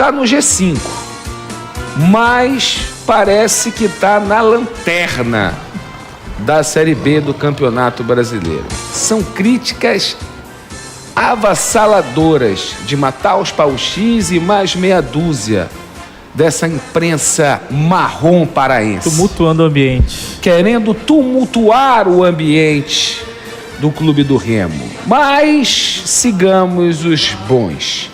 Tá no G5, mas parece que tá na lanterna da Série B do Campeonato Brasileiro. São críticas avassaladoras de matar os pau-x e mais meia dúzia dessa imprensa marrom paraense. Tumultuando o ambiente. Querendo tumultuar o ambiente do Clube do Remo. Mas sigamos os bons.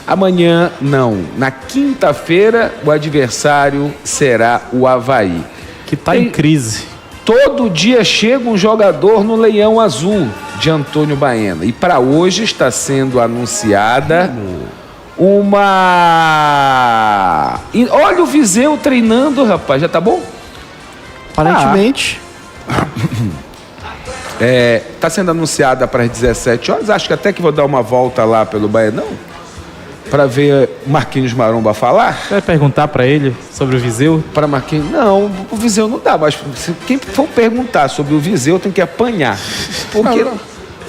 Amanhã não. Na quinta-feira o adversário será o Avaí. Que está em crise. Todo dia chega um jogador no Leão Azul de Antônio Baena. E para hoje está sendo anunciada uma... Olha o Viseu treinando, rapaz. Já tá bom? Aparentemente. Tá sendo anunciada para as 17 horas. Acho que até que vou dar uma volta lá pelo Baenão para ver Marquinhos Maromba falar. Você vai perguntar para ele sobre o Viseu? Para Marquinhos? Não, o Viseu não dá. Mas quem for perguntar sobre o Viseu tem que apanhar. Porque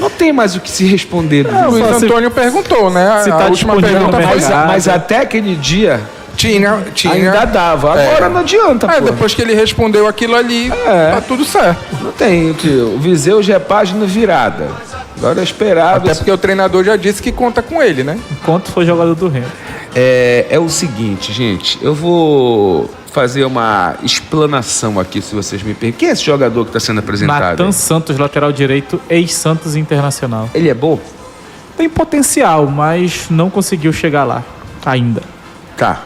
não tem mais o que se responder. O Luiz Antônio perguntou, né? Se tá a última disponível pergunta no foi... mercado. Mas até aquele dia Tinha. ainda dava. Agora não adianta, pô. Depois que ele respondeu aquilo ali, tá tudo certo. Não tem. O Viseu já é página virada. Agora é esperar. Até porque o treinador já disse que conta com ele, né? Enquanto for jogador do Remo. É o seguinte, gente. Eu vou fazer uma explanação aqui, se vocês me permitem. Quem é esse jogador que está sendo apresentado? Natan Santos, lateral direito, ex-Santos Internacional. Ele é bom? Tem potencial, mas não conseguiu chegar lá ainda. Tá.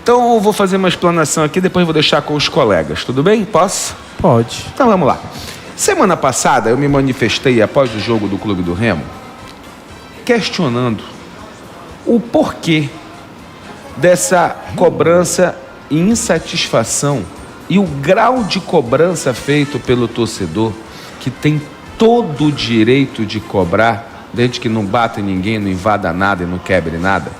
Então eu vou fazer uma explanação aqui, depois eu vou deixar com os colegas. Tudo bem? Posso? Pode. Então vamos lá. Semana passada eu me manifestei após o jogo do Clube do Remo, questionando o porquê dessa cobrança e insatisfação e o grau de cobrança feito pelo torcedor, que tem todo o direito de cobrar, desde que não bata em ninguém, não invada nada e não quebre nada,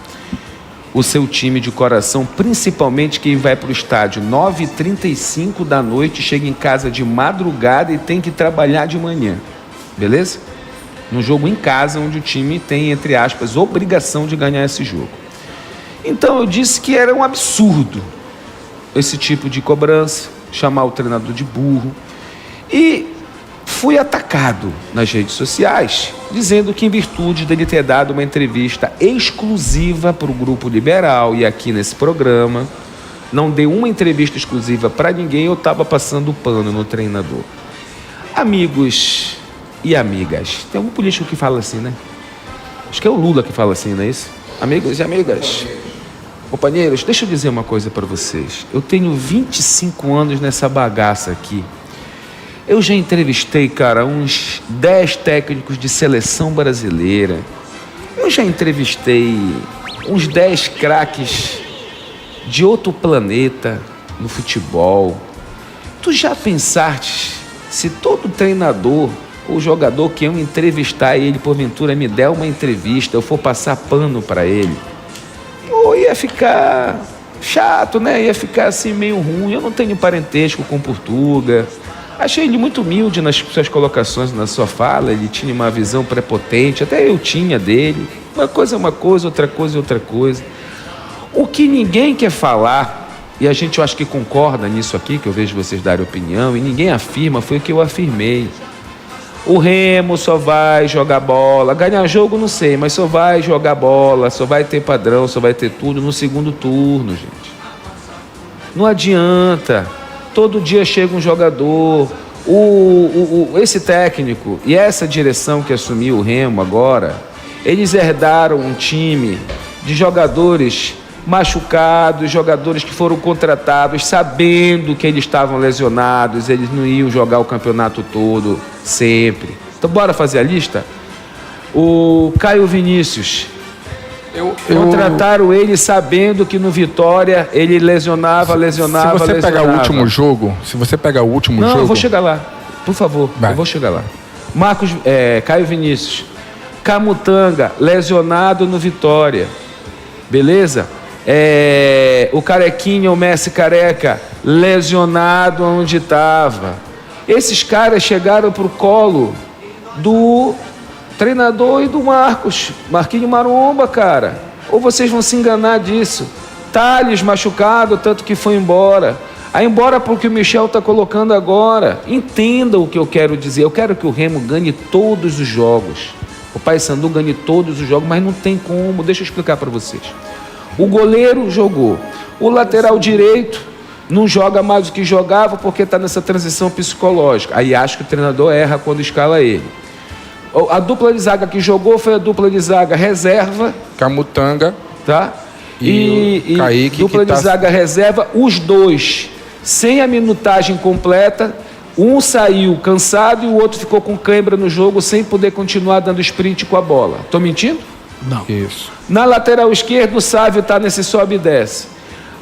o seu time de coração, principalmente quem vai para o estádio 9h35 da noite, chega em casa de madrugada e tem que trabalhar de manhã, beleza? No jogo em casa, onde o time tem, entre aspas, obrigação de ganhar esse jogo. Então eu disse que era um absurdo esse tipo de cobrança, chamar o treinador de burro, e fui atacado nas redes sociais, dizendo que em virtude dele ter dado uma entrevista exclusiva para o Grupo Liberal e aqui nesse programa, não deu uma entrevista exclusiva para ninguém, eu estava passando o pano no treinador. Amigos e amigas, tem um político que fala assim, né? Acho que é o Lula que fala assim, não é isso? Amigos e amigas, companheiros, deixa eu dizer uma coisa para vocês. Eu tenho 25 anos nessa bagaça aqui. Eu já entrevistei, cara, uns 10 técnicos de seleção brasileira. Eu já entrevistei uns 10 craques de outro planeta no futebol. Tu já pensaste se todo treinador ou jogador que eu entrevistar ele, porventura, me der uma entrevista, eu for passar pano para ele? Pô, ia ficar chato, né? Ia ficar assim meio ruim. Eu não tenho parentesco com Portuga. Achei ele muito humilde nas suas colocações, na sua fala. Ele tinha uma visão prepotente, até eu tinha dele. Uma coisa é uma coisa, outra coisa é outra coisa. O que ninguém quer falar, e a gente eu acho que concorda nisso aqui, que eu vejo vocês darem opinião, e ninguém afirma, foi o que eu afirmei. O Remo só vai jogar bola, ganhar jogo não sei, mas só vai jogar bola, só vai ter padrão, só vai ter tudo no segundo turno, gente. Não adianta. Todo dia chega um jogador, esse técnico e essa direção que assumiu o Remo agora, eles herdaram um time de jogadores machucados, jogadores que foram contratados sabendo que eles estavam lesionados, eles não iam jogar o campeonato todo sempre. Então bora fazer a lista? O Caio Vinícius, contrataram ele sabendo que no Vitória ele lesionava. Se você pegar o último jogo, Não, eu vou chegar lá, por favor, eu vou chegar lá. Caio Vinícius, Camutanga, lesionado no Vitória, beleza? O Carequinha, o Messi Careca, lesionado onde estava. Esses caras chegaram pro colo do treinador e do Marquinhos Maromba, cara. ou vocês vão se enganar disso. Thales machucado, tanto que foi embora. Aí embora porque o Michel está colocando agora. Entenda o que eu quero dizer. Eu quero que o Remo ganhe todos os jogos. O Paysandu ganhe todos os jogos, mas não tem como. Deixa eu explicar para vocês. O goleiro jogou. O lateral direito não joga mais do que jogava porque está nessa transição psicológica. Aí acho que o treinador erra quando escala ele. A dupla de zaga que jogou foi a dupla de zaga reserva. Camutanga. Tá? E Kaique, dupla de zaga reserva, os dois sem a minutagem completa. Um saiu cansado e o outro ficou com cãibra no jogo sem poder continuar dando sprint com a bola. Estou mentindo? Não. Isso. Na lateral esquerda, o Sávio está nesse sobe e desce.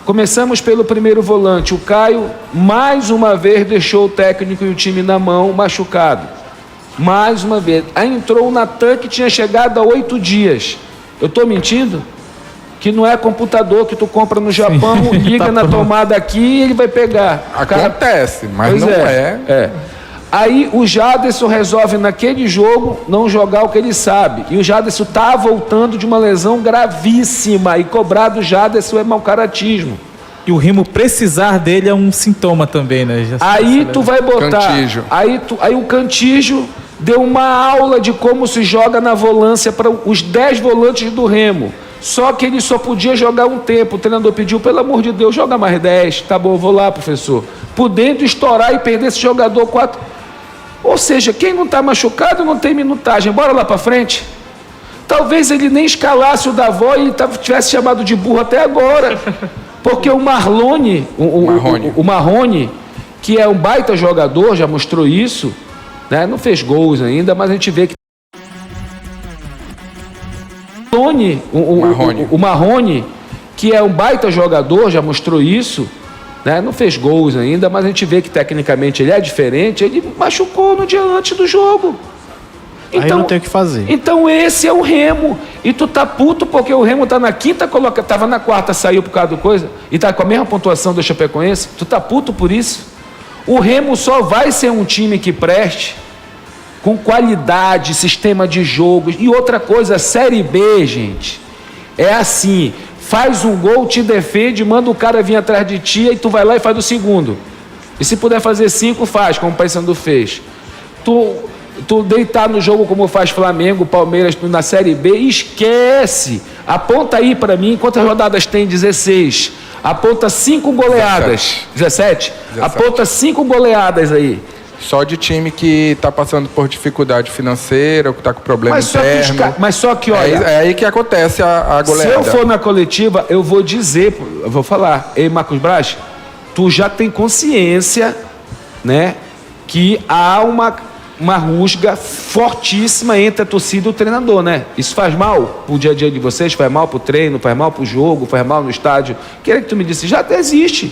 Começamos pelo primeiro volante. O Caio, mais uma vez, deixou o técnico e o time na mão, machucado. Mais uma vez. Aí entrou o Natan, que tinha chegado há 8 dias. Eu estou mentindo? Que não é computador que tu compra no Japão, liga Tá na pronto. tomada aqui e ele vai pegar. Acontece, mas Pois não é. Aí o Jaderson resolve naquele jogo não jogar o que ele sabe. E o Jaderson está voltando de uma lesão gravíssima. E cobrar do Jaderson é mau caratismo. E o Remo precisar dele é um sintoma também, né? Aí tu vai botar... Cantígio. Aí o Cantígio deu uma aula de como se joga na volância para os 10 volantes do Remo. Só que ele só podia jogar um tempo. O treinador pediu, pelo amor de Deus, joga mais 10. Tá bom, vou lá, professor. Podendo estourar e perder esse jogador 4. Ou seja, quem não está machucado não tem minutagem. Bora lá para frente. Talvez ele nem escalasse o Davó e ele tivesse chamado de burro até agora. Porque o Marlone, o Marrone, que é um baita jogador, já mostrou isso, né? Não fez gols ainda, mas a gente vê que o Marrone, que é um baita jogador, já mostrou isso, né? Não fez gols ainda, mas a gente vê que tecnicamente ele é diferente. Ele machucou no dia antes do jogo. Aí não tem o que fazer. Então esse é o Remo. E tu tá puto porque o Remo tá na quinta colocação, tava na quarta, saiu por causa do coisa, e tá com a mesma pontuação do Chapecoense. Tu tá puto por isso? O Remo só vai ser um time que preste com qualidade, sistema de jogo. E outra coisa, Série B, gente, é assim: faz um gol, te defende, manda o cara vir atrás de ti, e tu vai lá e faz o segundo. E se puder fazer 5, faz, como o Paysandu fez. Tu deitar no jogo como faz Flamengo, Palmeiras na Série B, esquece. Aponta aí pra mim, quantas rodadas tem? 16. Aponta 5 goleadas. 17? Aponta 5 goleadas aí. Só de time que está passando por dificuldade financeira, ou que está com problema interno. Mas só que, olha... É aí que acontece a goleada. Se eu for na coletiva, eu vou dizer, eu vou falar: ei, Marcos Braz, tu já tem consciência, né, que há uma rusga fortíssima entre a torcida e o treinador, né? Isso faz mal pro dia a dia de vocês, faz mal pro treino, faz mal pro jogo, faz mal no estádio. Queria que tu me disse, já até existe.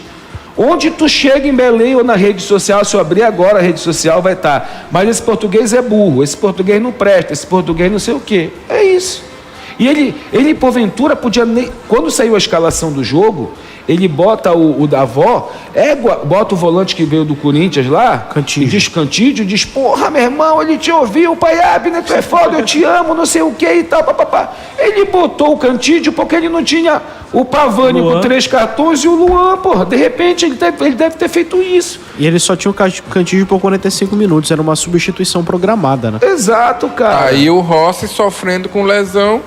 Onde tu chega em Belém ou na rede social, se eu abrir agora a rede social, vai estar. Mas esse português é burro, esse português não presta, esse português não sei o quê. É isso. E ele porventura podia... Quando saiu a escalação do jogo, ele bota o Davó, bota o volante que veio do Corinthians lá, Cantídio, diz, porra, meu irmão, ele te ouviu, pai Abner, tu é foda, eu te amo, não sei o que e tal, papapá. Ele botou o Cantídio porque ele não tinha o Pavani com 3 cartões e o Luan, porra. De repente, ele deve ter feito isso. E ele só tinha o Cantídio por 45 minutos, era uma substituição programada, né? Exato, cara. Aí o Rossi sofrendo com lesão,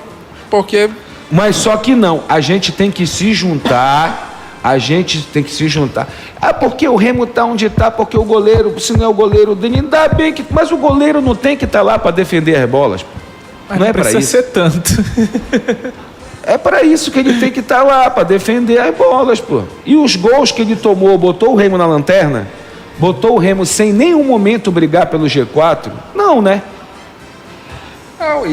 porque... Mas só que não, a gente tem que se juntar... Ah, porque o Remo tá onde tá, porque o goleiro, se não é o goleiro dele, ainda bem que... Mas o goleiro não tem que estar lá para defender as bolas. Mas não é para precisa isso. ser tanto. É para isso que ele tem que estar lá, para defender as bolas, pô. E os gols que ele tomou, botou o Remo na lanterna? Botou o Remo sem nenhum momento brigar pelo G4? Não, né? Não,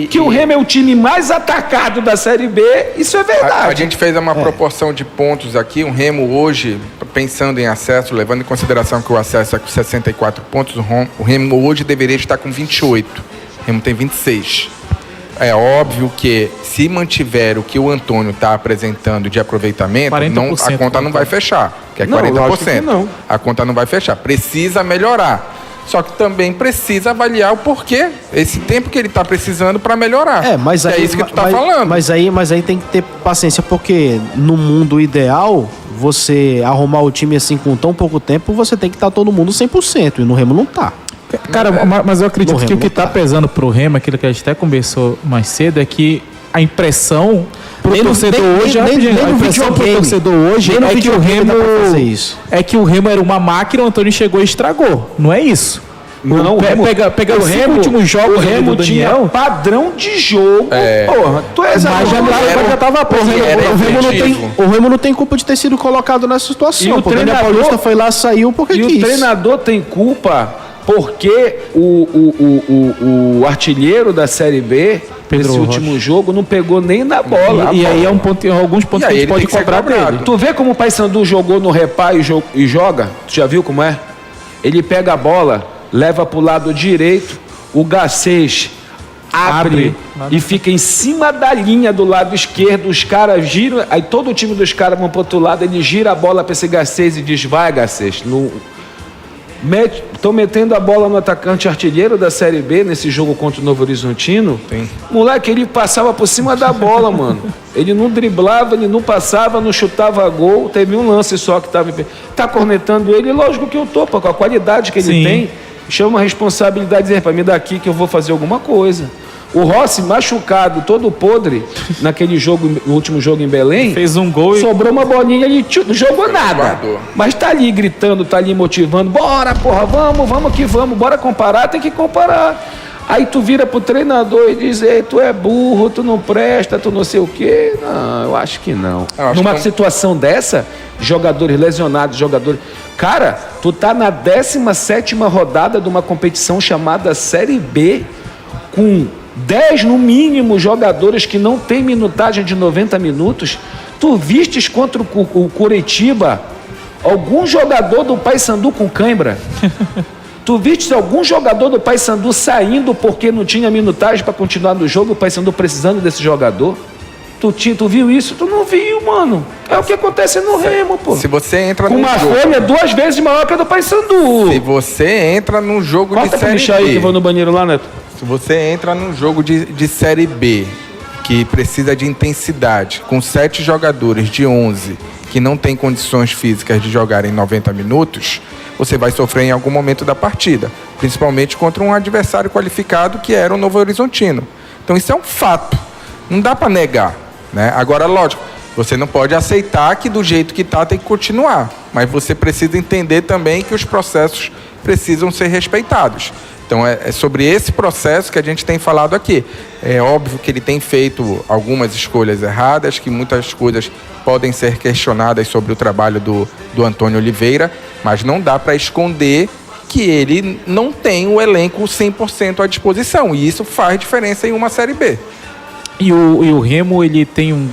que o Remo é o time mais atacado da Série B, isso é verdade. A gente fez uma proporção de pontos aqui. O Remo hoje, pensando em acesso, levando em consideração que o acesso é com 64 pontos, o Remo hoje deveria estar com 28. O Remo tem 26. É óbvio que se mantiver o que o Antônio está apresentando de aproveitamento, a conta não vai fechar, que é 40%. Lógico que não. A conta não vai fechar. Precisa melhorar. Só que também precisa avaliar o porquê, esse tempo que ele está precisando para melhorar. Mas aí, é isso que tu tá falando. Mas aí tem que ter paciência, porque no mundo ideal, você arrumar o time assim com tão pouco tempo, você tem que estar todo mundo 100%, e no Remo não tá. Cara, mas eu acredito No que o Remo que tá pesando pro Remo, aquilo que a gente até conversou mais cedo, é que a impressão pro Nem no- torcedor nem- hoje, nem- rapidinho, nem a no impressão pro videogame. torcedor hoje Nem no é que o videogame Remo dá pra fazer isso. é que o Remo era uma máquina, o Antônio chegou e estragou. Não é isso. Não, Pega os cinco últimos jogos o Remo do tinha Daniel, padrão de jogo. Porra, tu és mas já tava O pronto. Remo não efetivo. tem, o Remo não tem culpa de ter sido colocado nessa situação. E o Pô, Daniel treinador- Paulista foi lá, saiu porque E quis. o treinador tem culpa porque o artilheiro da Série B, Pedro nesse Rocha. último jogo, não pegou nem na bola. E aí é um ponto, alguns pontos E que aí a gente ele pode tem que ser cobrar cobrado. dele. Tu vê como o Paysandu jogou no repá e joga? Tu já viu como é? Ele pega a bola, leva pro lado direito, o Garcês abre e fica em cima da linha do lado esquerdo, os caras giram, aí todo o time dos caras vão pro outro lado, ele gira a bola para esse Garcês e diz, vai Garcês, estão metendo a bola no atacante artilheiro da Série B nesse jogo contra o Novo Horizontino. Sim. Moleque, ele passava por cima da bola, mano. Ele não driblava, ele não passava, não chutava gol. Teve um lance só que tá cornetando ele. Lógico que eu tô, pô, com a qualidade que ele Sim. tem. Chama a responsabilidade de dizer, para mim daqui que eu vou fazer alguma coisa. O Rossi machucado, todo podre, naquele jogo, no último jogo em Belém. Fez um gol e Sobrou uma bolinha, ele não jogou nada. Guardou. Mas tá ali gritando, tá ali motivando. Bora, porra, vamos que vamos. Bora comparar, tem que comparar. Aí tu vira pro treinador e diz, ei, tu é burro, tu não presta, tu não sei o quê. Não, eu acho que não. Eu acho Numa que- situação dessa, jogadores lesionados, jogadores... Cara, tu tá na 17ª rodada de uma competição chamada Série B, com 10 no mínimo jogadores que não tem minutagem de 90 minutos. Tu vistes contra o Curitiba algum jogador do Paysandu com cãibra? Tu vistes algum jogador do Paysandu saindo porque não tinha minutagem para continuar no jogo, o Paysandu precisando desse jogador? Tu viu isso? Tu não viu, mano. É o que acontece no Remo, pô. Se você entra Com num uma jogo, folha 2 vezes maior que a do Paysandu. se você entra num jogo Bota de pra Série lixar aí que eu vou B, no banheiro lá, Neto. se você entra num jogo de Série B, que precisa de intensidade, com 7 jogadores de 11 que não tem condições físicas de jogar em 90 minutos, você vai sofrer em algum momento da partida, principalmente contra um adversário qualificado que era o Novo Horizontino. Então isso é um fato, não dá para negar, né? Agora, lógico, você não pode aceitar que do jeito que está tem que continuar, mas você precisa entender também que os processos precisam ser respeitados. Então é sobre esse processo que a gente tem falado aqui. É óbvio que ele tem feito algumas escolhas erradas, que muitas coisas podem ser questionadas sobre o trabalho do Antônio Oliveira, mas não dá para esconder que ele não tem o elenco 100% à disposição, e isso faz diferença em uma Série B. E o Remo, ele tem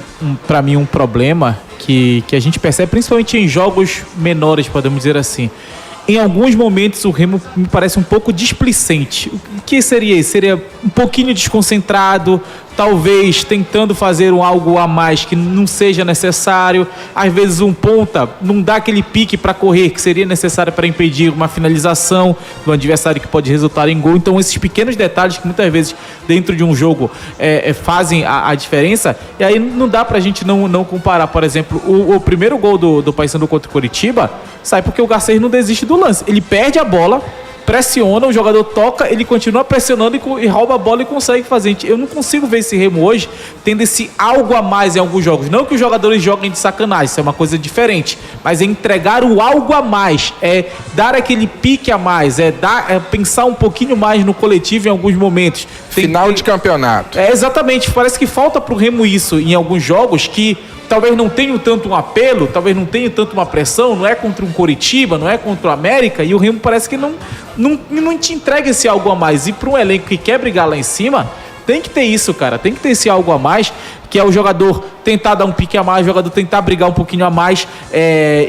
para mim um problema que a gente percebe principalmente em jogos menores, podemos dizer assim. Em alguns momentos o Remo me parece um pouco displicente. O que seria isso? Seria um pouquinho desconcentrado, talvez tentando fazer algo a mais que não seja necessário. Às vezes um ponta não dá aquele pique para correr que seria necessário para impedir uma finalização do adversário que pode resultar em gol. Então esses pequenos detalhes que muitas vezes dentro de um jogo fazem a diferença. E aí não dá pra gente não comparar. Por exemplo, o primeiro gol do Paysandu contra o Curitiba sai porque o Garcês não desiste do lance. Ele perde a bola, pressiona, o jogador toca, ele continua pressionando e rouba a bola e consegue fazer. Eu não consigo ver esse Remo hoje tendo esse algo a mais em alguns jogos. Não que os jogadores joguem de sacanagem, isso é uma coisa diferente, mas é entregar o algo a mais, é dar aquele pique a mais, é pensar um pouquinho mais no coletivo em alguns momentos. Final de campeonato. Exatamente, parece que falta pro Remo isso em alguns jogos que talvez não tenham tanto um apelo, talvez não tenham tanto uma pressão, não é contra um Coritiba, não é contra o América, e o Remo parece que não te entrega esse algo a mais. E para um elenco que quer brigar lá em cima, tem que ter isso, cara, tem que ter esse algo a mais, que é o jogador tentar dar um pique a mais, o jogador tentar brigar um pouquinho a mais,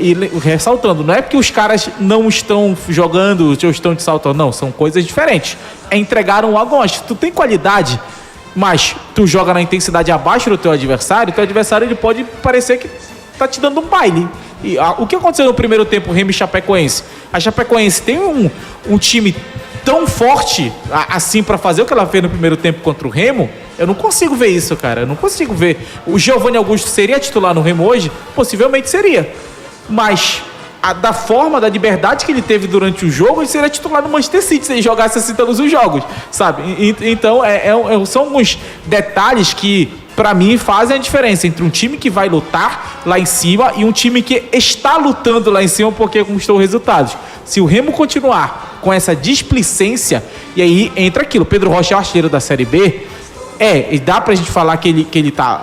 e ressaltando, não é porque os caras não estão jogando ou estão te saltando, não, são coisas diferentes. É entregar um algo a mais. Tu tem qualidade, mas tu joga na intensidade abaixo do teu adversário ele pode parecer que tá te dando um baile. E o que aconteceu no primeiro tempo, Remo e Chapecoense? A Chapecoense tem um time tão forte assim pra fazer o que ela fez no primeiro tempo contra o Remo. Eu não consigo ver isso, cara. Eu não consigo ver. O Giovanni Augusto seria titular no Remo hoje? Possivelmente seria. Mas da forma, da liberdade que ele teve durante o jogo, ele seria titular no Manchester City se ele jogasse assim todos os jogos, sabe? Então, são alguns detalhes que, pra mim, fazem a diferença entre um time que vai lutar lá em cima e um time que está lutando lá em cima porque conquistou resultados. Se o Remo continuar com essa displicência, e aí entra aquilo, Pedro Rocha é o artilheiro da Série B, e dá pra gente falar que ele tá,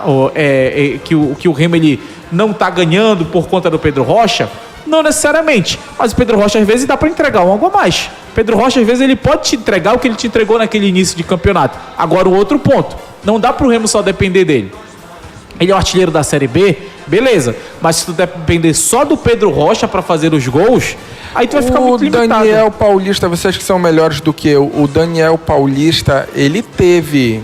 que o Remo ele não tá ganhando por conta do Pedro Rocha? Não necessariamente, mas o Pedro Rocha às vezes dá pra entregar algo a mais. Pedro Rocha às vezes ele pode te entregar o que ele te entregou naquele início de campeonato. Agora o outro ponto, não dá pro Remo só depender dele. Ele é o artilheiro da Série B, beleza. Mas se tu depender só do Pedro Rocha pra fazer os gols, aí tu vai ficar muito limitado. O Daniel Paulista, vocês que são melhores do que eu, o Daniel Paulista, ele teve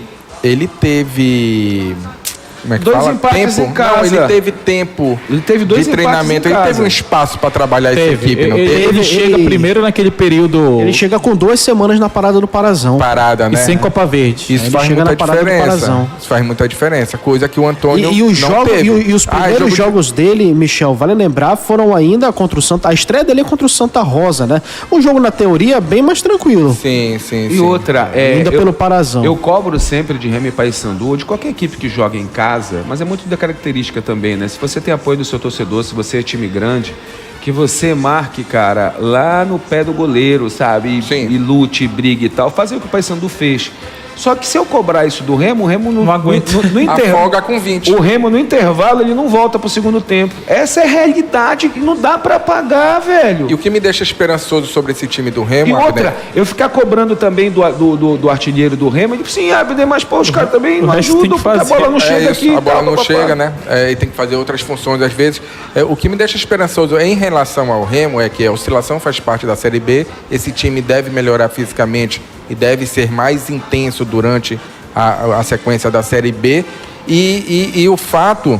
como é que 2 fala? empates Tempo. em casa. Não, ele teve tempo. Ele teve 2 de empates treinamento. em Ele casa. teve um espaço pra trabalhar essa equipe, não ele, teve? ele chega primeiro naquele período Ele chega com 2 semanas na parada do Parazão. Parada, e né? sem Copa Verde. Isso Ele faz chega muita na parada do diferença. Parazão. Isso faz muita diferença. Coisa que o Antônio E os não jogos, teve. e os primeiros jogos dele, Michel, vale lembrar, foram ainda contra o Santa. A estreia dele é contra o Santa Rosa, né? Um jogo, na teoria, bem mais tranquilo. Sim. E outra, Ainda pelo Parazão. Eu cobro sempre de Remo e Paysandu, ou de qualquer equipe que joga em casa, mas é muito da característica também, né? Se você tem apoio do seu torcedor, se você é time grande, que você marque, cara, lá no pé do goleiro, sabe? E lute, brigue e tal. Fazer o que o Paysandu fez. Só que se eu cobrar isso do Remo, o Remo Não aguenta. no intervalo. Afoga com 20. O Remo no intervalo, ele não volta pro segundo tempo. Essa é a realidade que não dá pra pagar, velho. E o que me deixa esperançoso sobre esse time do Remo, E outra, Abner, eu ficar cobrando também do artilheiro do Remo, ele sim, Abner, mas pô, os caras também não resto tem ajudam, que porque a fazer. bola não chega isso, aqui. a bola tal, não papapá. chega, né? E tem que fazer outras funções às vezes. O que me deixa esperançoso em relação ao Remo é que a oscilação faz parte da Série B. Esse time deve melhorar fisicamente e deve ser mais intenso durante a sequência da Série B. E o fato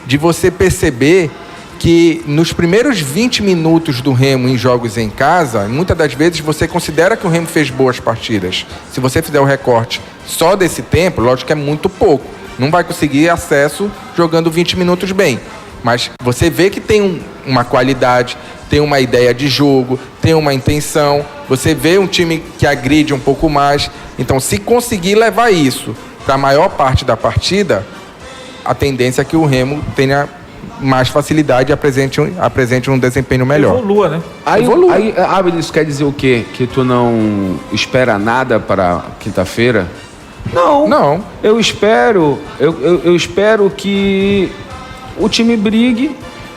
de você perceber que nos primeiros 20 minutos do Remo em jogos em casa, muitas das vezes você considera que o Remo fez boas partidas. Se você fizer o recorte só desse tempo, lógico que é muito pouco. Não vai conseguir acesso jogando 20 minutos bem. Mas você vê que tem uma qualidade, tem uma ideia de jogo, tem uma intenção. Você vê um time que agride um pouco mais. Então, se conseguir levar isso para a maior parte da partida, a tendência é que o Remo tenha mais facilidade e apresente um desempenho melhor. Evolua, né? Aí, Abner, isso quer dizer o quê? Que tu não espera nada para quinta-feira? Não. Eu espero que o time brigue,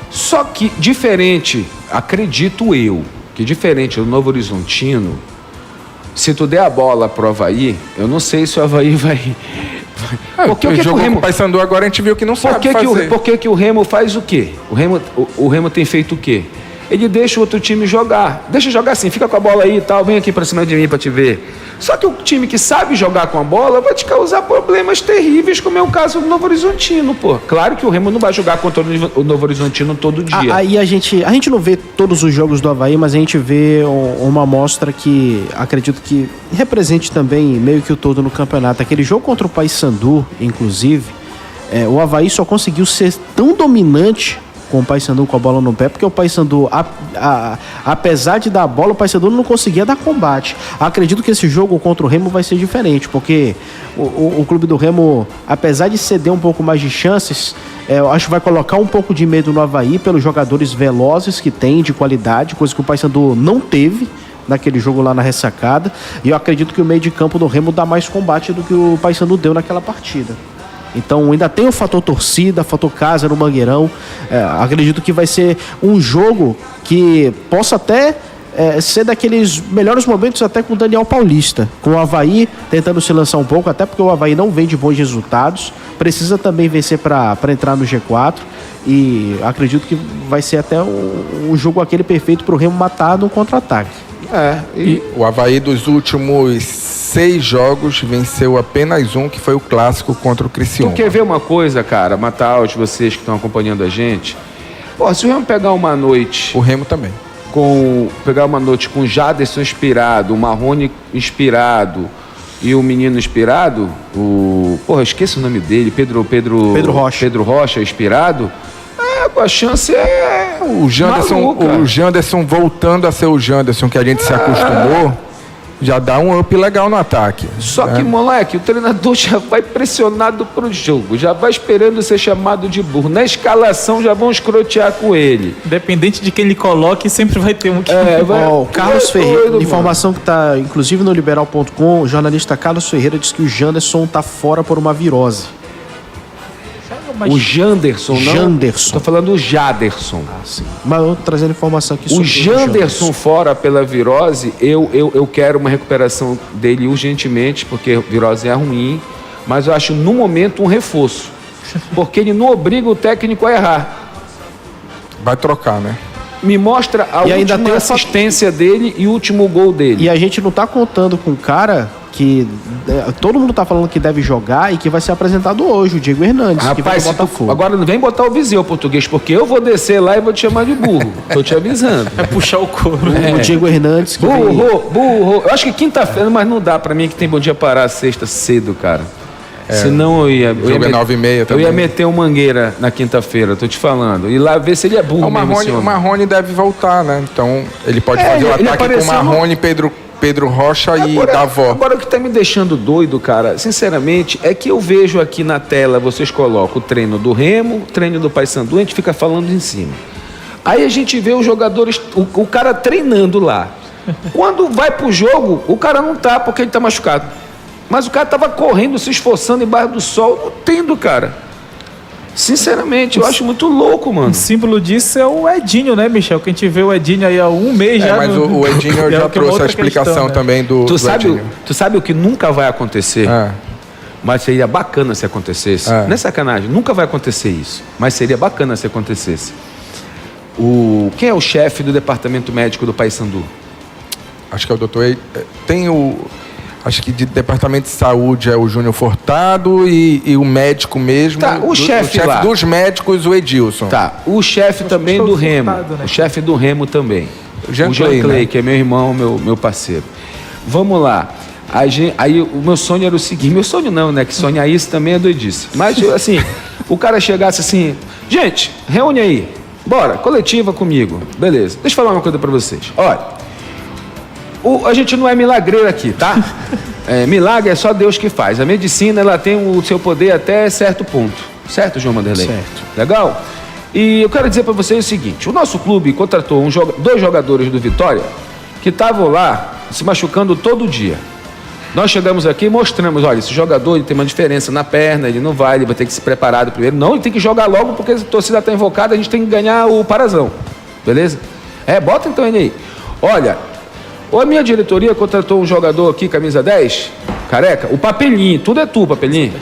só que diferente, acredito eu, que diferente do Novo Horizontino, se tu der a bola pro Avaí, eu não sei se o Avaí vai... Porque o jogo com o Paysandu agora a gente viu que não sabe fazer. Por que o Remo faz o quê? O Remo tem feito o quê? Ele deixa o outro time jogar. Deixa jogar assim, fica com a bola aí e tal, vem aqui pra cima de mim pra te ver. Só que o time que sabe jogar com a bola vai te causar problemas terríveis, como é o caso do Novo Horizontino, pô. Claro que o Remo não vai jogar contra o Novo Horizontino todo dia. Aí a gente não vê todos os jogos do Avaí, mas a gente vê uma amostra que acredito que represente também meio que o todo no campeonato. Aquele jogo contra o Paysandu, inclusive, o Avaí só conseguiu ser tão dominante com o Paysandu com a bola no pé, porque o Paysandu, apesar de dar a bola, o Paysandu não conseguia dar combate. Acredito que esse jogo contra o Remo vai ser diferente, porque o clube do Remo, apesar de ceder um pouco mais de chances, eu acho que vai colocar um pouco de medo no Avaí pelos jogadores velozes que tem, de qualidade, coisa que o Paysandu não teve naquele jogo lá na ressacada, e eu acredito que o meio de campo do Remo dá mais combate do que o Paysandu deu naquela partida. Então ainda tem o fator torcida, fator casa no Mangueirão. Acredito que vai ser um jogo que possa até ser daqueles melhores momentos até com o Daniel Paulista, com o Avaí tentando se lançar um pouco, até porque o Avaí não vem de bons resultados, precisa também vencer para entrar no G4, e acredito que vai ser até um jogo aquele perfeito para o Remo matar no contra-ataque. E o Avaí dos últimos 6 jogos venceu apenas um, que foi o clássico contra o Criciúma. Tu quer ver uma coisa, cara? Mataus, vocês que estão acompanhando a gente. Pô, se o Remo pegar uma noite... O Remo também. pegar uma noite com o Jaderson inspirado, o Marrone inspirado e o menino inspirado, eu esqueci o nome dele, Pedro Rocha. Pedro Rocha inspirado, a chance é O Janderson voltando a ser o Janderson que a gente se acostumou, já dá um up legal no ataque. Só que, moleque, o treinador já vai pressionado pro jogo, já vai esperando ser chamado de burro. Na escalação já vão escrotear com ele. Independente de quem ele coloque, sempre vai ter um que... O Carlos Ferreira, informação que está inclusive no liberal.com, o jornalista Carlos Ferreira diz que o Janderson está fora por uma virose. O Janderson, não? Janderson. Tô falando o Jaderson. Sim. Mas eu tô trazendo informação aqui sobre O Janderson fora pela virose, eu quero uma recuperação dele urgentemente, porque virose é ruim, mas eu acho no momento um reforço. Porque ele não obriga o técnico a errar. Vai trocar, né? Me mostra a E ainda última tem o assistência dele e o último gol dele. E a gente não tá contando com um cara que todo mundo tá falando que deve jogar e que vai ser apresentado hoje, o Diego Hernandes, que vai Rapaz, no Botafogo. agora não vem botar o Viseu português, porque eu vou descer lá e vou te chamar de burro. Tô te avisando. É puxar o couro. O Diego Hernandes que vem... Burro. Eu acho que quinta-feira, mas não dá pra mim que tem bom dia parar sexta cedo, cara. Senão eu ia... O jogo é 9h30 Eu também. ia meter um Mangueira na quinta-feira, tô te falando. E lá ver se ele é burro mesmo, esse O homem. Marrone deve voltar, né? Então ele pode fazer o ele ataque com apareceu Marrone, Pedro Rocha e Davó. Agora o que tá me deixando doido, cara, sinceramente, é que eu vejo aqui na tela, vocês colocam o treino do Remo, o treino do Paysandu, a gente fica falando em cima. Aí a gente vê os jogadores, o cara treinando lá. Quando vai pro jogo, o cara não tá, porque ele tá machucado. Mas o cara tava correndo, se esforçando embaixo do sol, não tendo, cara. Sinceramente, eu acho muito louco, mano. Um símbolo disso é o Edinho, né, Michel? Que a gente vê o Edinho aí há um mês já. Mas o Edinho já que é uma trouxe a outra explicação questão, né? também do Edinho. Tu sabe o que nunca vai acontecer? Mas seria bacana se acontecesse. Não é sacanagem, nunca vai acontecer isso. Mas seria bacana se acontecesse. Quem é o chefe do departamento médico do Paysandu? Acho que é o doutor... Tem o... Acho que de departamento de saúde é o Júnior Furtado e o médico mesmo. Tá, o chefe lá. dos médicos, o Edilson. Tá, o chefe também do Remo. Furtado, né? O chefe do Remo também. O Jean o Jean Clay, Clay, né? que é meu irmão, meu parceiro. Vamos lá. Aí o meu sonho era o seguinte, meu sonho não, né? Que sonhar isso também é doidice. Mas assim, o cara chegasse assim, gente, reúne aí, bora, coletiva comigo. Beleza, deixa eu falar uma coisa pra vocês. Olha, a gente não é milagreiro aqui, tá? Milagre é só Deus que faz. A medicina, ela tem o seu poder até certo ponto. Certo, João Vanderlei? Certo. Legal? E eu quero dizer pra vocês o seguinte, o nosso clube contratou dois jogadores do Vitória que estavam lá se machucando todo dia. Nós chegamos aqui e mostramos, olha, esse jogador ele tem uma diferença na perna, ele não vai, ele vai ter que se preparar primeiro. Não, ele tem que jogar logo porque a torcida está invocada, a gente tem que ganhar o Parazão. Beleza? Bota então ele aí. Olha, a minha diretoria contratou um jogador aqui, camisa 10, careca, o Papelinho, tudo é tu, Papelinho.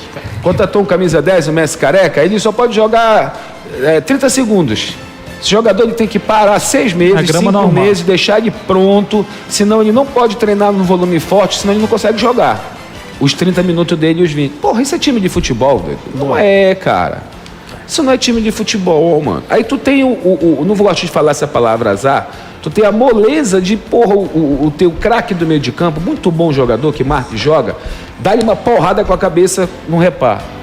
Contratou um camisa 10, o Messi careca, ele só pode jogar 30 segundos. Esse jogador ele tem que parar 6 meses, 5 meses, deixar ele pronto, senão ele não pode treinar no volume forte, senão ele não consegue jogar. Os 30 minutos dele e os 20. Porra, isso é time de futebol, velho? Não é, cara. Isso não é time de futebol, mano. Aí tu tem não vou gostar de falar essa palavra azar, tu tem a moleza de, porra, o teu craque do meio de campo, muito bom jogador, que marca e joga, dá-lhe uma porrada com a cabeça no reparo.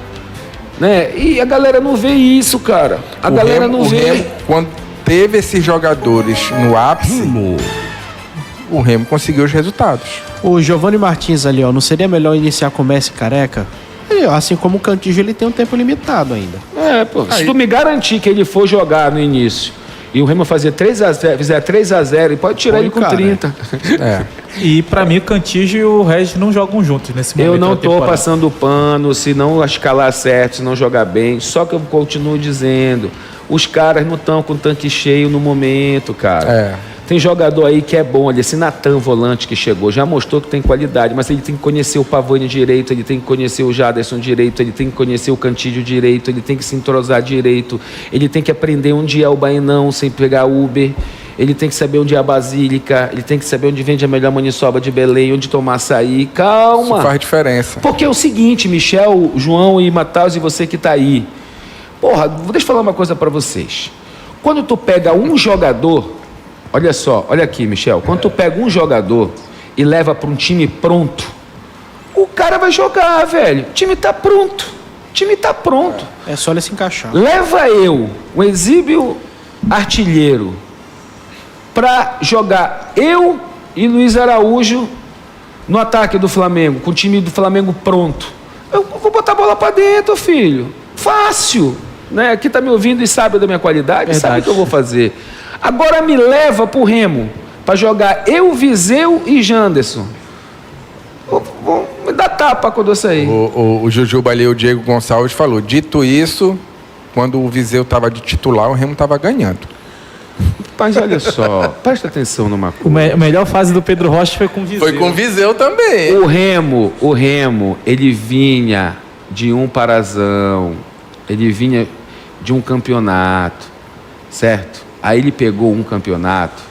Né? E a galera não vê isso, cara. A galera não vê. Remo, quando teve esses jogadores no ápice, o Remo conseguiu os resultados. O Giovanni Martins ali, ó, não seria melhor iniciar com o Messi careca? Assim como o Cantígio, ele tem um tempo limitado ainda. Se tu me garantir que ele for jogar no início e o Remo fazer 3-0, fizer 3-0, e pode tirar ele com cara, 30. E pra mim o Cantígio e o Regis não jogam juntos nesse momento. Eu não da tô temporada. passando pano, se não escalar certo, se não jogar bem. Só que eu continuo dizendo, os caras não estão com o tanque cheio no momento, cara. Tem jogador aí que é bom, olha, esse Natan volante que chegou, já mostrou que tem qualidade, mas ele tem que conhecer o Pavani direito, ele tem que conhecer o Jaderson direito, ele tem que conhecer o Cantídio direito, ele tem que se entrosar direito, ele tem que aprender onde é o Bainão sem pegar Uber, ele tem que saber onde é a Basílica, ele tem que saber onde vende a melhor maniçoba de Belém, onde tomar açaí. Calma! Isso faz diferença. Porque é o seguinte, Michel, João e Matheus e você que tá aí. Porra, deixa eu falar uma coisa pra vocês. Quando tu pega um jogador, Olha só, olha aqui, Michel. Quando tu pega um jogador e leva para um time pronto, o cara vai jogar, velho. O time tá pronto. O time tá pronto. É só ele se encaixar. Leva eu, um exímio artilheiro, para jogar eu e Luiz Araújo no ataque do Flamengo, com o time do Flamengo pronto. Eu vou botar a bola para dentro, filho. Fácil. Né? Aqui tá me ouvindo e sabe da minha qualidade, Verdade. sabe o que eu vou fazer. Agora me leva pro Remo para jogar eu, Viseu e Janderson. Vou me dar tapa quando eu sair. O Jujuba ali, o Diego Gonçalves falou, dito isso, quando o Viseu estava de titular, o Remo estava ganhando. Mas olha só, presta atenção numa coisa. A melhor fase do Pedro Rocha foi com o Viseu. Foi com o Viseu também. O Remo, ele vinha de um parazão, ele vinha de um campeonato, certo? Aí ele pegou um campeonato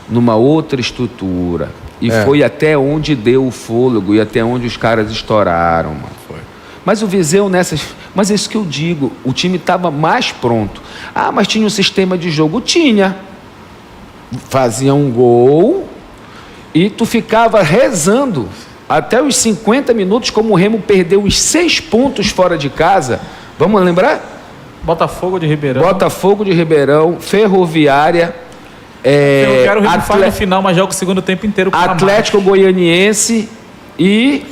numa outra estrutura e foi até onde deu o fôlego e até onde os caras estouraram, mano. Foi. Mas o Viseu nessas... Mas é isso que eu digo, o time estava mais pronto. Ah, mas tinha um sistema de jogo? Tinha. Fazia um gol e tu ficava rezando até os 50 minutos, como o Remo perdeu os 6 pontos fora de casa. Vamos lembrar? Botafogo de Ribeirão. Botafogo de Ribeirão, Ferroviária, Ferroviário, o Remo faz no final, mas joga o segundo tempo inteiro com Atlético Goianiense e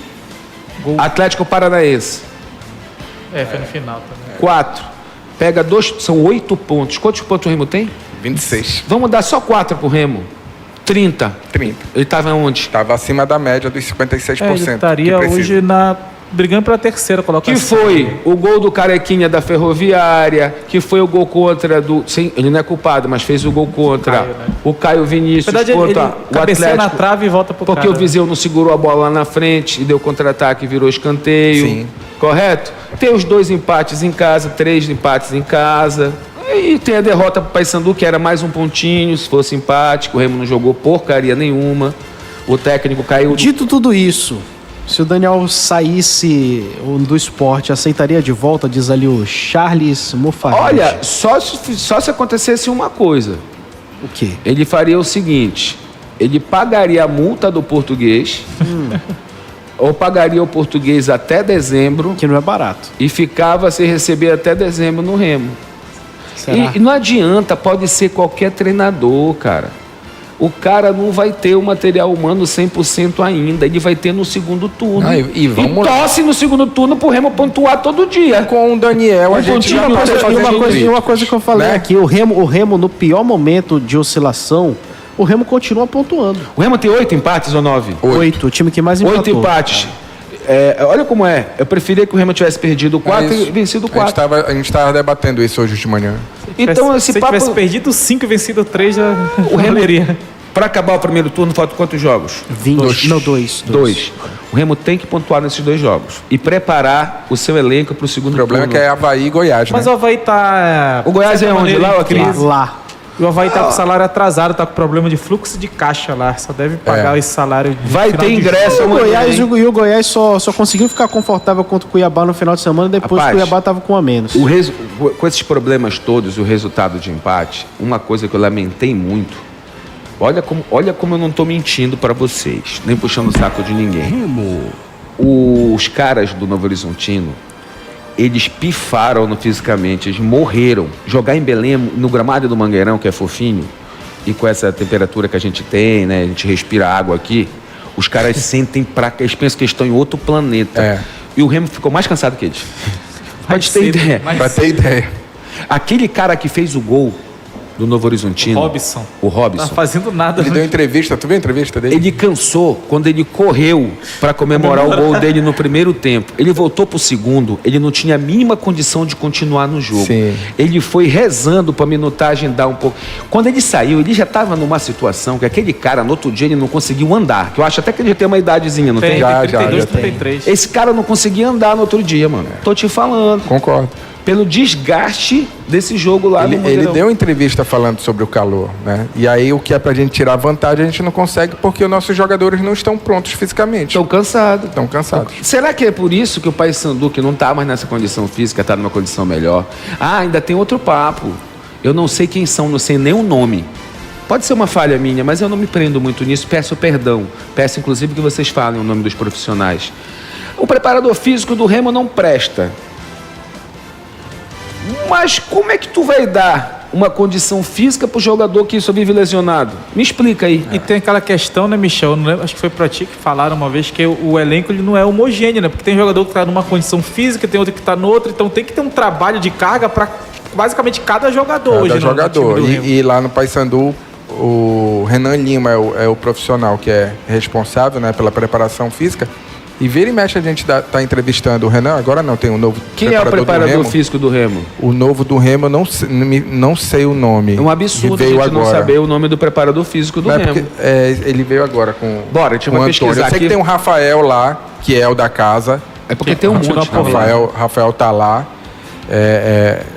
Atlético Paranaense. foi no final também. 4. Pega 2, são 8 pontos. Quantos pontos o Remo tem? 26. Vamos dar só 4 pro Remo. 30. 30. Ele estava onde? Estava acima da média dos 56%. Ele estaria que precisa. hoje brigando pela terceira colocação. Que foi o gol do Carequinha da Ferroviária, que foi o gol contra do... Sim, ele não é culpado, mas fez o gol contra Caio, né? o Caio Vinícius, Na verdade, contra ele o cabeceia Atlético. na trave e volta pro Porque cara. o Viseu não segurou a bola lá na frente e deu contra-ataque e virou escanteio. Sim. Correto? Tem os 2 empates em casa, 3 empates em casa. E tem a derrota pro Paysandu, que era mais um pontinho, se fosse empate, que o Remo não jogou porcaria nenhuma. O técnico caiu... Dito tudo isso, se o Daniel saísse do esporte, aceitaria de volta, diz ali o Charles Mufarrege. Olha, só se acontecesse uma coisa. O quê? Ele faria o seguinte: ele pagaria a multa do Português, ou pagaria o Português até dezembro Que não é barato. e ficava sem receber até dezembro no Remo. Será? E não adianta, pode ser qualquer treinador, cara. O cara não vai ter o material humano 100% ainda, ele vai ter no segundo turno. Ah, e vamos lá. torce no segundo turno pro Remo pontuar todo dia. Com o Daniel, a gente pontinho já não pode pode fazer fazer E uma coisa que eu falei né? aqui, o Remo no pior momento de oscilação, o Remo continua pontuando. O Remo tem 8 empates ou 9? 8, o time que mais 8 empatou. empates. Olha como é. Eu preferia que o Remo tivesse perdido 4 e Isso. vencido 4. A gente estava debatendo isso hoje de manhã. Então esse se papo... tivesse perdido 5 e vencido 3, já O Remo... valeria. Para acabar o primeiro turno, faltam quantos jogos? 20, não, 2. 2. O Remo tem que pontuar nesses 2 jogos. E preparar o seu elenco para o segundo O problema é turno. que é Avaí e Goiás, Mas né? o Avaí tá... O Goiás de certa é onde? maneira, Lá ou em aqui? crise. Lá. E o Avaí tá com o salário atrasado, tá com problema de fluxo de caixa lá. Só deve pagar esse salário. de Vai final ter de ingresso julho. O amanhã, Goiás, hein? e o Goiás só conseguiu ficar confortável contra o Cuiabá no final de semana, depois Rapaz, o Cuiabá tava com a menos. Com esses problemas todos, o resultado de empate, uma coisa que eu lamentei muito, olha como eu não estou mentindo para vocês, nem puxando o saco de ninguém. Os caras do Novo Horizontino, eles pifaram fisicamente, eles morreram. Jogar em Belém, no gramado do Mangueirão, que é fofinho, e com essa temperatura que a gente tem, né, a gente respira água aqui, os caras sentem eles pensam que estão em outro planeta. É. E o Remo ficou mais cansado que eles. Pode ter cedo, ideia. mais Pra ter ideia. Aquele cara que fez o gol do Novo Horizontino, Robson. o Robson, Tá fazendo nada. Ele deu entrevista, tu viu a entrevista dele? ele cansou quando ele correu para comemorar o gol dele no primeiro tempo. Ele voltou pro segundo, ele não tinha a mínima condição de continuar no jogo. Sim. Ele foi rezando para a minutagem dar um pouco. Quando ele saiu, ele já estava numa situação que aquele cara, no outro dia, ele não conseguiu andar. Que eu acho até que ele já tem uma idadezinha, não tem? Tem, Já, 32, já tem. 33. Esse cara não conseguia andar no outro dia, mano. Tô te falando. Concordo. Pelo desgaste desse jogo lá no Ele Mangueirão. deu entrevista falando sobre o calor, né? E aí o que é pra gente tirar vantagem, a gente não consegue porque os nossos jogadores não estão prontos fisicamente. Estão cansados. Estão cansados. Será que é por isso que o Paysandu, que não está mais nessa condição física, está numa condição melhor? Ah, ainda tem outro papo. Eu não sei quem são, não sei nem o nome. Pode ser uma falha minha, mas eu não me prendo muito nisso, peço perdão. Peço, inclusive, que vocês falem o nome dos profissionais. O preparador físico do Remo não presta. Mas como é que tu vai dar uma condição física pro jogador que só vive lesionado? Me explica aí. E tem aquela questão, né, Michel? Eu não lembro, acho que foi pra ti que falaram uma vez que o elenco ele não é homogêneo, né? Porque tem jogador que tá numa condição física, tem outro que tá noutra, então tem que ter um trabalho de carga para basicamente cada jogador hoje. Cada jogador. No time do Remo. E lá no Paysandu, o Renan Lima é o profissional que é responsável, né, pela preparação física. E vira e mexe a gente tá entrevistando o Renan. Agora não, tem um novo Quem é o preparador do Remo. físico do Remo? O novo do Remo, eu não sei o nome. É um absurdo a Veio gente não agora. saber o nome do preparador físico do Não, é Remo. porque, ele veio agora com Bora, deixa eu com o pesquisar Antônio. Eu sei aqui. que tem um Rafael lá, que é o da casa. É porque tem um Continua monte. por lá. Rafael tá lá.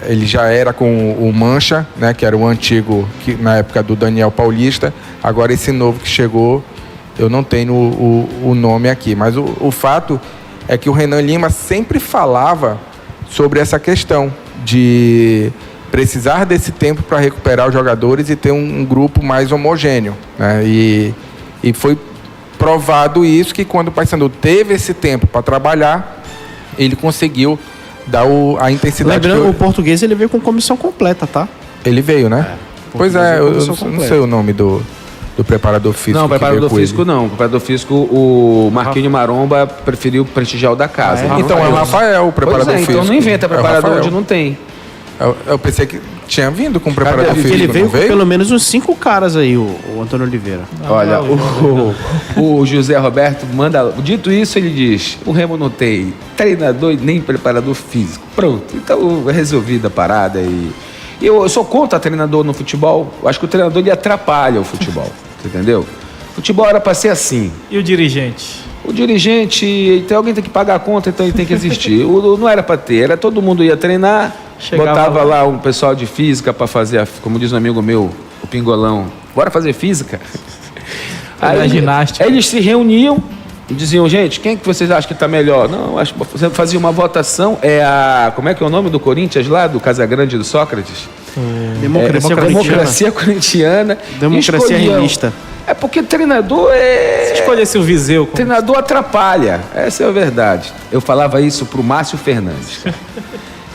Ele já era com o Mancha, né, que era o antigo, que, na época do Daniel Paulista. Agora esse novo que chegou, eu não tenho o nome aqui. Mas o fato é que o Renan Lima sempre falava sobre essa questão de precisar desse tempo para recuperar os jogadores e ter um grupo mais homogêneo, né? E foi provado isso, que quando o Paysandu teve esse tempo para trabalhar, ele conseguiu dar a intensidade. Lembrando, o português ele veio com comissão completa, tá? Ele veio, né? Pois é, eu comissão não completa. sei o nome do preparador físico. Não, que preparador veio com físico ele. não. O preparador físico, o Marquinho Maromba preferiu prestigiar o da casa. Ah, é? Então é o Rafael, o preparador Pois é, físico. então não inventa É o preparador Rafael. onde não tem. Eu pensei que tinha vindo com o preparador Cadê? físico. Ele não veio com pelo menos uns 5 caras aí, o Antônio Oliveira. Olha, o José Roberto manda. Dito isso, ele diz: o Remo não tem treinador e nem preparador físico. Pronto. Então é resolvida a parada. E eu sou contra treinador no futebol. Eu acho que o treinador ele atrapalha o futebol. Você entendeu? Futebol era para ser assim. E o dirigente? O dirigente, então alguém tem que pagar a conta, então ele tem que existir. Não era para ter, era todo mundo ia treinar, Chegava botava lá um pessoal de física para fazer, como diz um amigo meu, o Pingolão, bora fazer física? Ginástica. Aí eles se reuniam e diziam, gente, quem que vocês acham que está melhor? Não, acho que você fazia uma votação, como é que é o nome do Corinthians lá, do Casagrande do Sócrates? Democracia corintiana. Democracia corintiana. Democracia Escolhiam. revista. É porque treinador Se escolhesse o Viseu como Treinador atrapalha, essa é a verdade. Eu falava isso pro Márcio Fernandes, cara.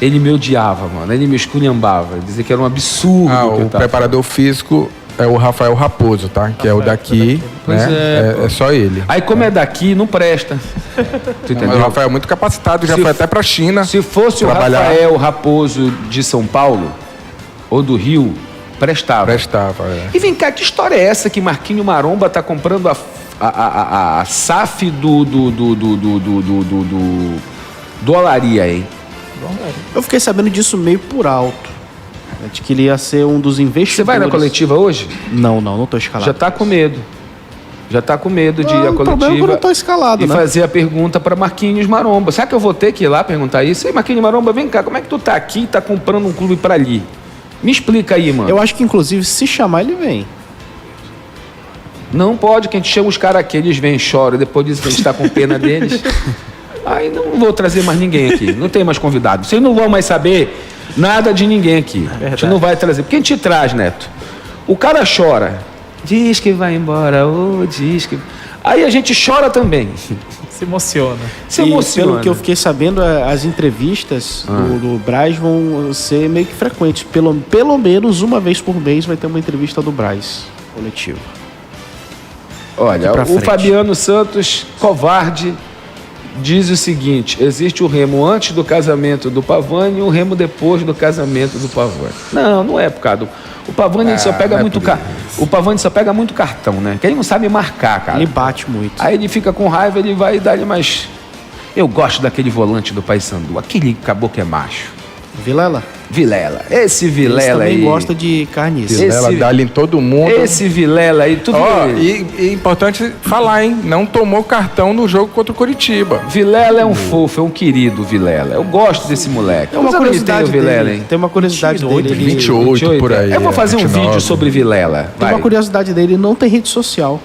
Ele me odiava, mano. Ele me esculhambava. Dizia que era um absurdo. que eu O tava preparador físico é o Rafael Raposo, tá? Que é o daqui, Pois né? é, É só ele. Aí, como é daqui, não presta. Tu Mas entendeu? o Rafael é muito capacitado, já Se foi f- até pra China. Se fosse trabalhar. o Rafael Raposo de São Paulo ou do Rio, prestava. Prestava, E vem cá, que história é essa que Marquinho Maromba tá comprando a SAF do Olaria, hein? Eu fiquei sabendo disso meio por alto. Né, de que ele ia ser um dos investidores. Você vai na coletiva hoje? Não tô escalado. Já tá com medo. Já tá com medo de ir à O problema é que eu coletiva não tô escalado, e né? fazer a pergunta para Marquinhos Maromba. Será que eu vou ter que ir lá perguntar isso? Ei, Marquinhos Maromba, vem cá, como é que tu tá aqui e tá comprando um clube para ali? Me explica aí, mano. Eu acho que, inclusive, se chamar, ele vem. Não pode, que a gente chama os caras aqui, eles vêm, choram, depois dizem que a gente tá com pena deles. Aí não vou trazer mais ninguém aqui, não tem mais convidado. Vocês não vão mais saber nada de ninguém aqui. A gente não vai trazer. Porque a gente traz, Neto. O cara chora, diz que vai embora, diz que... Aí a gente chora também. se emociona. Se E emociona. pelo que eu fiquei sabendo, as entrevistas do Braz vão ser meio que frequentes. Pelo menos uma vez por mês vai ter uma entrevista do Braz coletiva. Olha, Daqui pra o frente. Fabiano Santos, covarde, diz o seguinte: existe o Remo antes do casamento do Pavani e o Remo depois do casamento do Pavani. Não é por causa do... O Pavani ele só pega não é muito por O Pavani só pega muito cartão, né? Que ele não sabe marcar, cara. Ele bate muito. Aí ele fica com raiva, ele vai dar ele mais. Eu gosto daquele volante do Paysandu, aquele caboclo é macho. Vilela? Vilela. Esse Eles Vilela também aí. gosta de carniça. Esse- Ela dá-lhe em todo mundo. Esse Vilela aí, tu Ó, vê. e importante falar, hein? Não tomou cartão no jogo contra o Curitiba. Vilela é um fofo, é um querido Vilela. Eu gosto desse moleque. Tem uma Quantos anos ele tem, curiosidade o Vilela, dele. hein? Tem uma curiosidade 28, dele. Ele, 28 por aí. Eu vou fazer um 29. vídeo sobre Vilela. tem Vai. uma curiosidade dele, ele não tem rede social.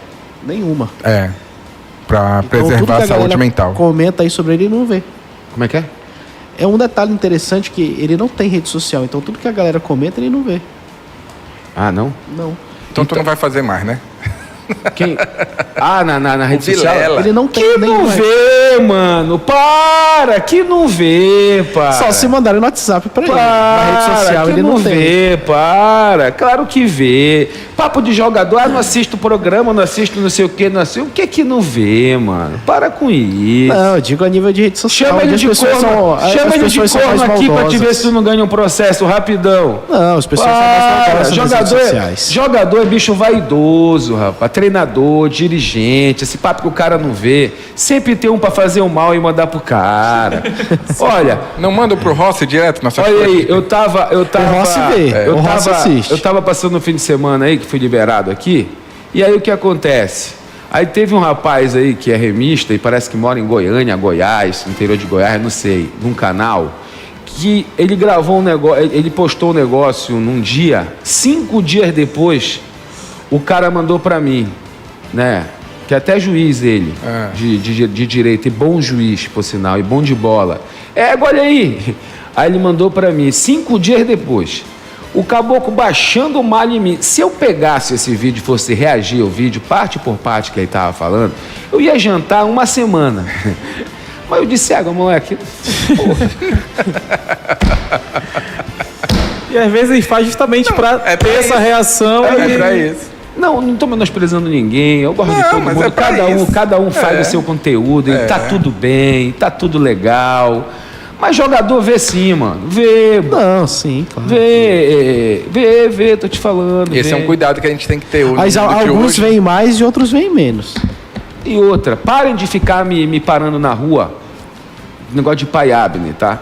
Nenhuma. É. Pra Então, tudo que preservar a saúde galera mental. comenta aí sobre ele e não vê. Como é que é? É um detalhe interessante que ele não tem rede social, então tudo que a galera comenta ele não vê. Ah, não? Não. Então tu não vai fazer mais, né? Quem? Ah, na rede social? Vilela. Ele não tem Que nem não mais. vê, mano. Para, que não vê, para. Só se mandarem no WhatsApp pra ele. Para, Na rede social que ele não tem. vê, para. Claro que vê. Papo de jogador, não assisto o programa, não assisto não sei o que, não assisto. O que é que não vê, mano? Para com isso. Não, eu digo a nível de rede social. Chama ele onde de as pessoas corno, são- chama as ele de pessoas são corno mais aqui pra te ver maldosas. se tu não ganha um processo rapidão. Não, as pessoas são mais Para, maldosas nas redes sociais. jogador é bicho vaidoso, rapaz. Treinador, dirigente, esse papo que o cara não vê. Sempre tem um pra fazer o mal e mandar pro cara. Olha, Não manda pro Rossi direto na sua olha aí, eu tava. O Rossi vê, eu o Rossi tava, assiste. eu tava passando no fim de semana aí, que fui liberado aqui. E aí o que acontece? Aí teve um rapaz aí que é remista e parece que mora em Goiânia, Goiás, no interior de Goiás, não sei, num canal, que ele gravou um negócio, ele postou um negócio num dia, 5 dias depois, o cara mandou pra mim, né? Que é até juiz ele, de direito, e bom juiz, por sinal, e bom de bola. Olha aí. Aí ele mandou pra mim, 5 dias depois. O caboclo baixando o malho em mim. Se eu pegasse esse vídeo e fosse reagir ao vídeo, parte por parte que ele tava falando, eu ia jantar uma semana. Mas eu disse, moleque, porra. E às vezes ele faz justamente pra é ter pra essa isso. reação. É pra isso. Não tô menosprezando ninguém, eu gosto de Não, todo mas mundo, é pra isso. cada um faz o seu conteúdo, e tá tudo bem, tá tudo legal. Mas jogador vê sim, mano. Vê, Não, sim, claro. vê, tô te falando. Esse é um cuidado que a gente tem que ter hoje. Mas no mundo de alguns hoje. veem mais e outros veem menos. E outra, parem de ficar me parando na rua, negócio de Pai Abner, tá?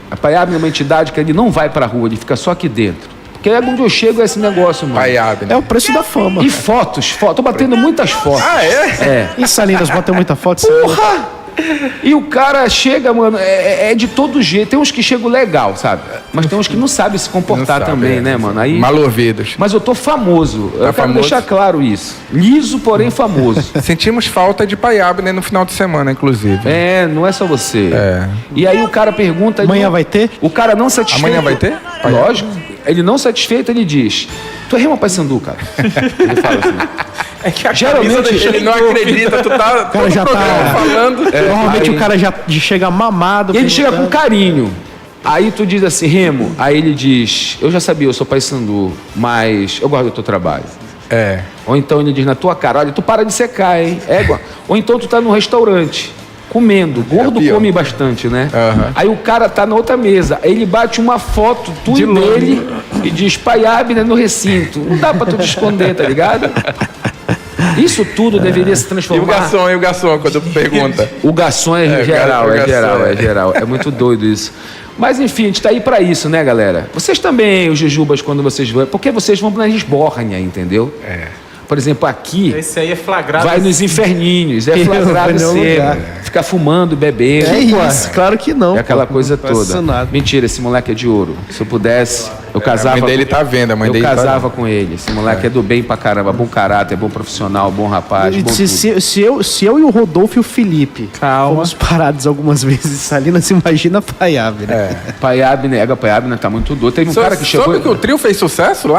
A Pai Abner é uma entidade que ele não vai pra rua, ele fica só aqui dentro. Porque é onde eu chego é esse negócio, mano. Pai Abner. É o preço da fama. E fotos, tô batendo muitas fotos. Ah, é? E Salinas bota muita foto. Porra! E o cara chega, mano, é de todo jeito. Tem uns que chegam legal, sabe? Mas tem uns que não sabem se comportar Não sabe, também, é. né, mano? Aí... Malouvidos. Mas eu tô famoso. Eu quero famoso? deixar claro isso. Liso, porém famoso. Sentimos falta de Pai Abner no final de semana, inclusive. Não é só você. É. E aí o cara pergunta... Amanhã vai ter? O cara não satisfeito... Amanhã vai ter? Lógico. Ele não satisfeito, ele diz... Tu é Remo Paysandu, cara. Ele fala assim. É que a Geralmente camisa deixa Ele não acredita, tu tá todo já o programa tá- falando. Normalmente aí- o cara já chega mamado. E ele chega com perguntando. carinho. Aí tu diz assim, Remo, aí ele diz, eu já sabia, eu sou Paysandu, mas eu gosto do teu trabalho. É. Ou então ele diz na tua cara, olha, tu para de secar, hein? Ou então tu tá num restaurante, comendo, gordo pior. come bastante, né? Aham. Aí o cara tá na outra mesa, aí ele bate uma foto tua e dele e diz, Pai Abner no recinto. Não dá pra tu te esconder, tá ligado? Isso tudo deveria se E o transformar... garçom, quando pergunta. O garçom é É, geral, o é garçom, geral, é. é geral. É muito doido isso. Mas enfim, a gente tá aí pra isso, né, galera? Vocês também, os jujubas, quando vocês vão... Porque vocês vão na esbórnia, entendeu? É. Por exemplo, aqui, Esse aí é flagrado. vai nos inferninhos, é Eu flagrado vou em nenhum cedo. lugar. Ficar fumando, bebendo. Que isso, claro que não. É aquela pô. coisa Não faço toda. nada. Mentira, esse moleque é de ouro. Se eu pudesse, eu casava. A mãe dele tá vendo, a mãe eu dele tá casava com ele. Esse moleque é do bem pra caramba, bom caráter, bom profissional, bom rapaz, bom tudo. Se eu e o Rodolfo e o Felipe Calma. fomos parados algumas vezes em Salinas, imagina Pai Abner. Pai Abner tá muito doido. Teve um cara que chegou. Soube que o trio fez sucesso lá?